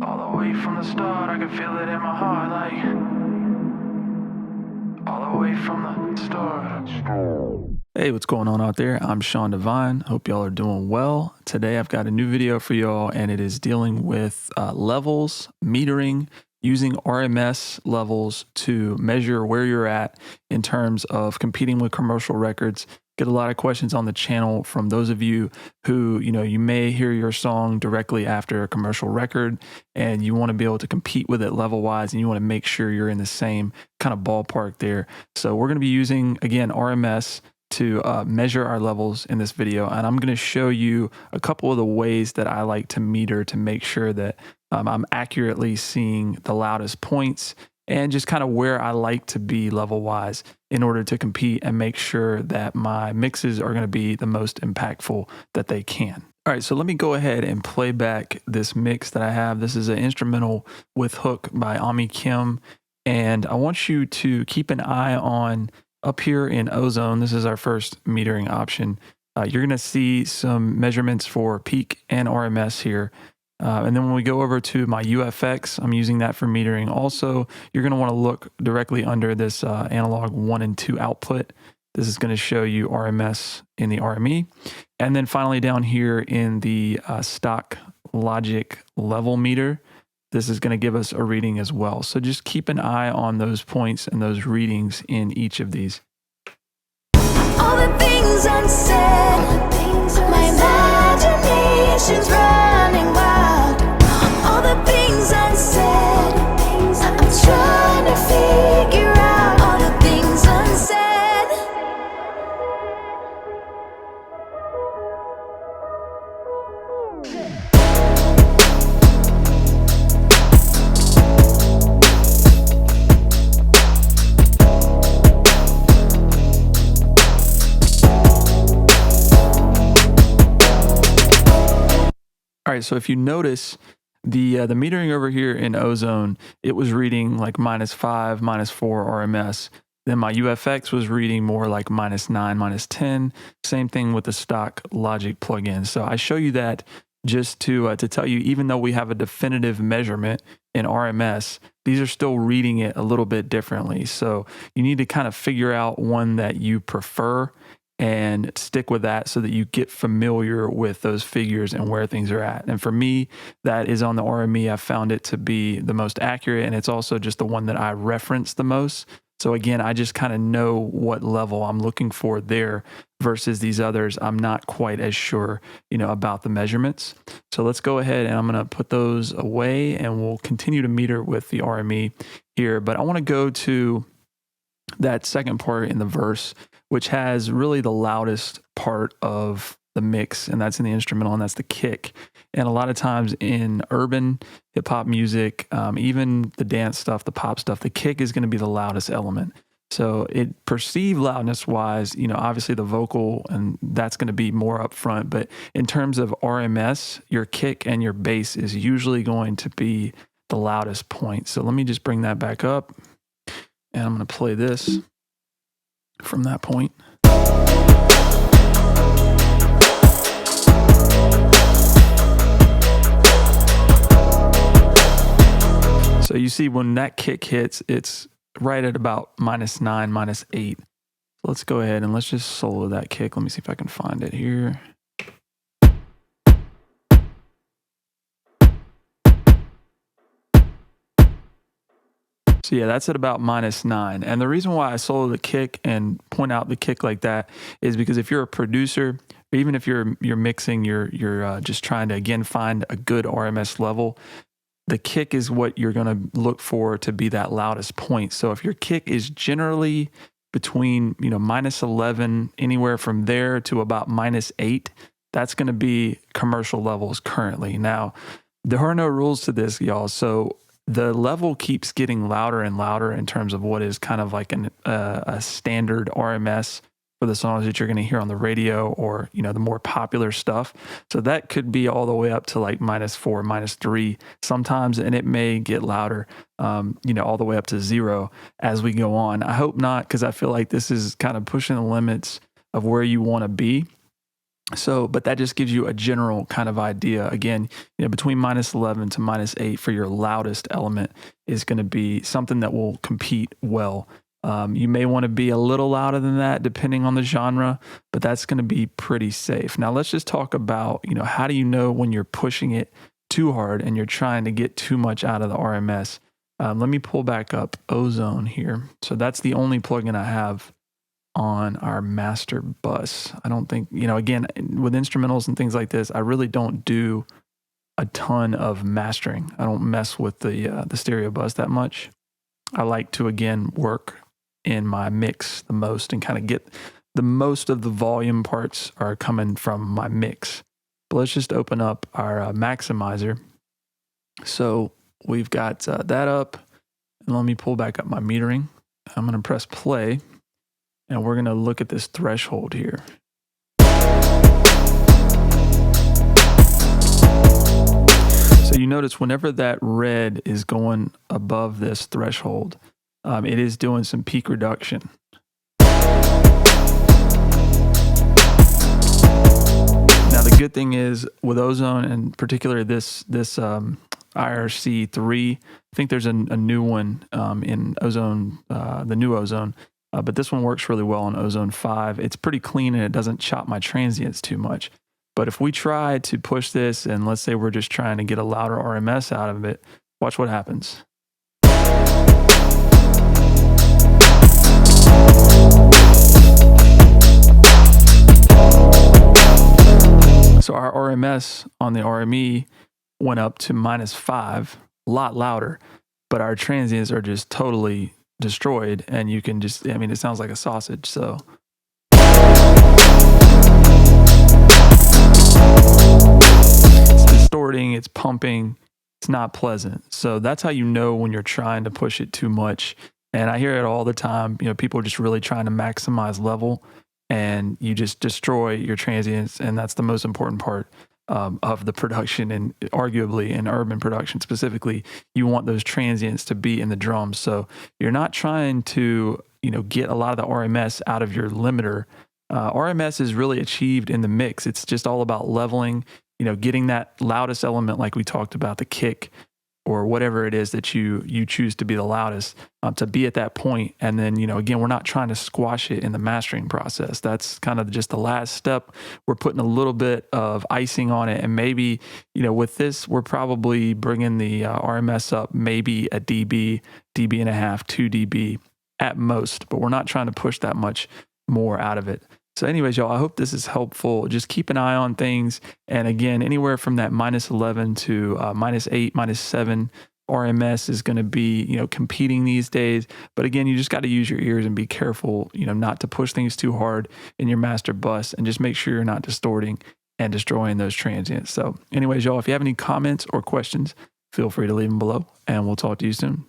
All the way from the start, I can feel it in my heart, like all the way from the start. Hey, what's going on out there? I'm Sean Devine. Hope y'all are doing well. Today I've got a new video for y'all, and it is dealing with levels, metering, using RMS levels to measure where you're at in terms of competing with commercial records. Get a lot of questions on the channel from those of you who, you may hear your song directly after a commercial record and you want to be able to compete with it level wise, and you want to make sure you're in the same kind of ballpark there. So we're going to be using, again, RMS to measure our levels in this video. And I'm going to show you a couple of the ways that I like to meter to make sure that I'm accurately seeing the loudest points and just kind of where I like to be level wise in order to compete and make sure that my mixes are going to be the most impactful that they can. All right, so let me go ahead and play back this mix that I have. This is an instrumental with hook by Ami Kim. And I want you to keep an eye on up here in Ozone. This is our first metering option. You're going to see some measurements for peak and RMS here. And then when we go over to my UFX, I'm using that for metering. Also, you're going to want to look directly under this analog 1 and 2 output. This is going to show you RMS in the RME. And then finally down here in the stock logic level meter, this is going to give us a reading as well. So just keep an eye on those points and those readings in each of these. All the things unsaid, my imagination's running wild. All the things unsaid, I'm trying to figure out all the things unsaid. All right, so if you notice the metering over here in Ozone, it was reading like -5, -4 RMS. Then my UFX was reading more like -9, -10. Same thing with the stock Logic plugin. So I show you that just to tell you, even though we have a definitive measurement in RMS, these are still reading it a little bit differently. So you need to kind of figure out one that you prefer and stick with that so that you get familiar with those figures and where things are at. And for me, that is on the RME. I found it to be the most accurate, and it's also just the one that I reference the most. So again, I just kind of know what level I'm looking for there versus these others. I'm not quite as sure, about the measurements. So let's go ahead and I'm going to put those away and we'll continue to meter with the RME here. But I want to go to that second part in the verse, which has really the loudest part of the mix, and that's in the instrumental, and that's the kick. And a lot of times in urban hip-hop music, even the dance stuff, the pop stuff, the kick is going to be the loudest element. So it perceived loudness-wise, obviously the vocal, and that's going to be more up front. But in terms of RMS, your kick and your bass is usually going to be the loudest point. So let me just bring that back up, and I'm going to play this from that point. So you see when that kick hits, it's right at about -9, -8. So let's go ahead and let's just solo that kick. Let me see if I can find it here. So yeah, that's at about -9. And the reason why I solo the kick and point out the kick like that is because if you're a producer, or even if you're mixing, you're just trying to, again, find a good RMS level, the kick is what you're going to look for to be that loudest point. So if your kick is generally between, -11, anywhere from there to about -8, that's going to be commercial levels currently. Now, there are no rules to this, y'all. So the level keeps getting louder and louder in terms of what is kind of like a standard RMS for the songs that you're going to hear on the radio or, the more popular stuff. So that could be all the way up to like -4, -3 sometimes, and it may get louder, all the way up to 0 as we go on. I hope not, because I feel like this is kind of pushing the limits of where you want to be. So, but that just gives you a general kind of idea. Again, between -11 to -8 for your loudest element is going to be something that will compete well. You may want to be a little louder than that depending on the genre, but that's going to be pretty safe. Now, let's just talk about, how do you know when you're pushing it too hard and you're trying to get too much out of the RMS? Let me pull back up Ozone here. So that's the only plugin I have on our master bus. I don't think, again, with instrumentals and things like this, I really don't do a ton of mastering. I don't mess with the stereo bus that much. I like to, again, work in my mix the most and kind of get the most of the volume parts are coming from my mix. But let's just open up our maximizer. So we've got that up, and let me pull back up my metering. I'm going to press play. And we're going to look at this threshold here. So you notice whenever that red is going above this threshold, it is doing some peak reduction. Now the good thing is with Ozone, and particularly this IRC3, I think there's a new one in Ozone, the new Ozone. But this one works really well on Ozone 5. It's pretty clean and it doesn't chop my transients too much. But if we try to push this and let's say we're just trying to get a louder RMS out of it, watch what happens. So our RMS on the RME went up to -5, a lot louder, but our transients are just totally destroyed, and you can just, it sounds like a sausage. So it's distorting, it's pumping, it's not pleasant. So that's how you know when you're trying to push it too much. And I hear it all the time. People are just really trying to maximize level, and you just destroy your transients, and that's the most important part of the production, and arguably in urban production specifically, you want those transients to be in the drums. So you're not trying to, get a lot of the RMS out of your limiter. RMS is really achieved in the mix. It's just all about leveling, getting that loudest element like we talked about, the kick, or whatever it is that you choose to be the loudest, to be at that point. And then, again, we're not trying to squash it in the mastering process. That's kind of just the last step. We're putting a little bit of icing on it. And maybe, with this, we're probably bringing the RMS up maybe a dB, dB and a half, 2 dB at most, but we're not trying to push that much more out of it. So anyways, y'all, I hope this is helpful. Just keep an eye on things. And again, anywhere from that -11 to -8, -7 RMS is going to be, competing these days. But again, you just got to use your ears and be careful, not to push things too hard in your master bus, and just make sure you're not distorting and destroying those transients. So anyways, y'all, if you have any comments or questions, feel free to leave them below, and we'll talk to you soon.